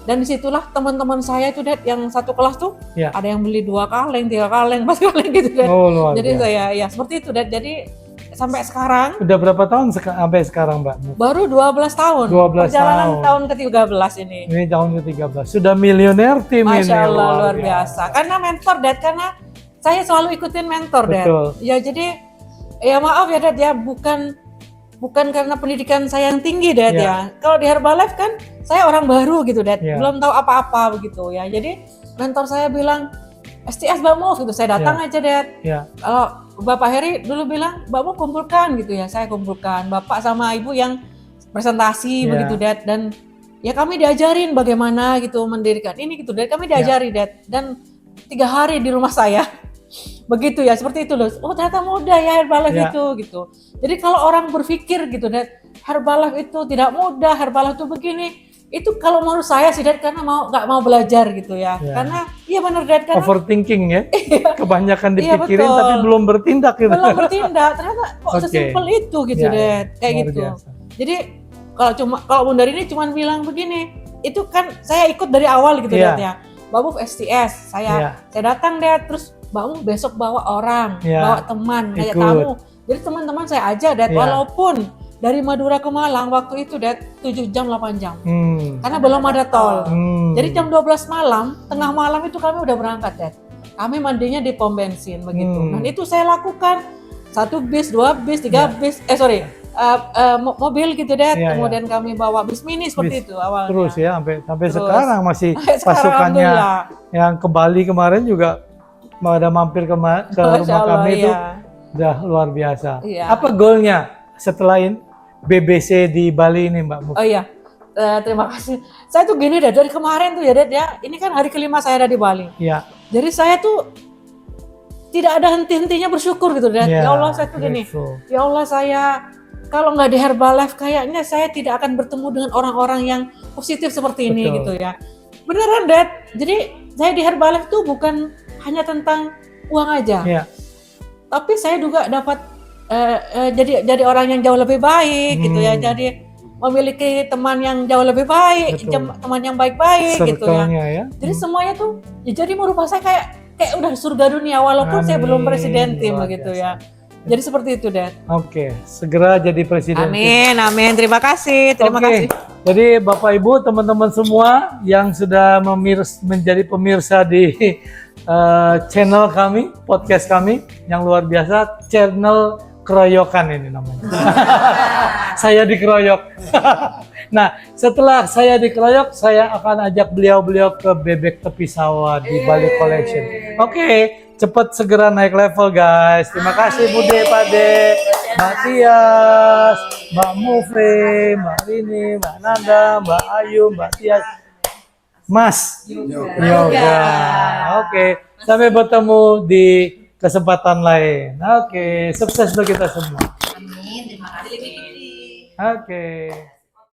Dan disitulah teman-teman saya itu Dad, yang satu kelas tuh Ya. ada yang beli 2 kaleng, 3 kaleng, 4 kaleng gitu Dad. Oh, luar Jadi biasa. saya ya seperti itu Dad. Jadi sampai sekarang Udah berapa tahun sampai sekarang Mbak? baru 12 tahun. 12 Perjalanan tahun. tahun ke-13 ini. Ini tahun ke-13. Sudah milioner tim ini. Masya Allah luar biasa. Karena mentor Dad, karena saya selalu ikutin mentor Dad. Betul. Ya jadi ya maaf ya Dad ya, bukan karena pendidikan saya yang tinggi Dad Ya. ya. Kalau di Herbalife kan saya orang baru gitu Dad, Ya. belum tahu apa-apa begitu ya. Jadi mentor saya bilang STS Mbak Muf gitu, saya datang aja Dad. Ya. Kalau Bapak Heri dulu bilang Mbak Muf kumpulkan gitu ya, saya kumpulkan Bapak sama Ibu yang presentasi Ya. begitu Dad, dan ya kami diajarin bagaimana gitu mendirikan ini gitu Dad, kami diajari Dad, dan 3 hari di rumah saya. Begitu ya, seperti itu loh. Oh ternyata mudah ya Herbalife Ya. itu gitu. Jadi kalau orang berpikir gitu Dad, Herbalife itu tidak mudah, Herbalife itu begini, itu kalau menurut saya sih Dad, karena nggak mau belajar gitu ya. Ya. Karena iya benar Dad, karena Overthinking ya. Kebanyakan Iya, dipikirin betul. tapi belum bertindak gitu. belum bertindak. Ternyata kok Oke. sesimpel itu gitu Ya, Dad, kayak luar gitu. biasa. Jadi kalau Bunda ini cuma bilang begini, itu kan saya ikut dari awal gitu Iya. Dad ya. Mbak Muf STS, saya datang Dad, terus Mbak Muf besok bawa orang, Iya. bawa teman, kayak Ikut. tamu. Jadi teman-teman saya aja Dad, Iya. walaupun dari Madura ke Malang waktu itu Dad 7 jam 8 jam. Karena belum ada tol. Jadi jam 12 malam, tengah malam itu kami udah berangkat Dad. Kami mandinya di pom bensin begitu. Dan itu saya lakukan 1 bis, 2 bis, 3 bis, mobil gitu Dad. Iya, Kemudian kami bawa bis mini seperti Bis. itu awalnya. Terus ya sampai Terus. sekarang masih Sampai sekarang, pasukannya alhamdulillah. yang ke Bali kemarin juga ada mampir ke Masya rumah Allah, kami itu iya. udah luar biasa. Iya. Apa goalnya setelah BBC di Bali ini Mbak Muf? Oh iya, terima kasih. Saya tuh gini Dad, dari kemarin tuh ya Dad ya, ini kan hari kelima saya ada di Bali. Ya. Jadi saya tuh tidak ada henti-hentinya bersyukur gitu Dad. Ya Allah saya tuh gini, grateful. ya Allah saya kalau nggak di Herbalife kayaknya saya tidak akan bertemu dengan orang-orang yang positif seperti ini Betul. gitu ya. Beneran Dad, jadi saya di Herbalife tuh bukan hanya tentang uang aja, Ya. tapi saya juga dapat jadi orang yang jauh lebih baik gitu ya, jadi memiliki teman yang jauh lebih baik, Betul. teman yang baik-baik gitu ya. Circle-nya ya. Jadi semuanya tuh ya jadi merubah saya kayak udah surga dunia walaupun saya belum Amin. presiden tim Luar begitu biasa. ya. Jadi seperti itu, Dad. Oke, segera jadi presiden. Amin, amin. Terima kasih, terima Oke, kasih. jadi Bapak Ibu, teman-teman semua yang sudah menjadi pemirsa di channel kami, podcast kami yang luar biasa, channel keroyokan ini namanya. Saya dikeroyok. Nah, setelah saya dikeroyok, saya akan ajak beliau-beliau ke bebek tepi sawah di Bali Collection. Oke, cepat segera naik level guys. Terima kasih Bude, Pak De, Mbak Tias, Mbak Mufri, Mbak Rini, Mbak Nanda, Mbak Ayu, Mbak Tias, Mas Yoga. Oke, sampai bertemu di kesempatan lain. Oke, sukses untuk kita semua. Amin, terima kasih. Oke.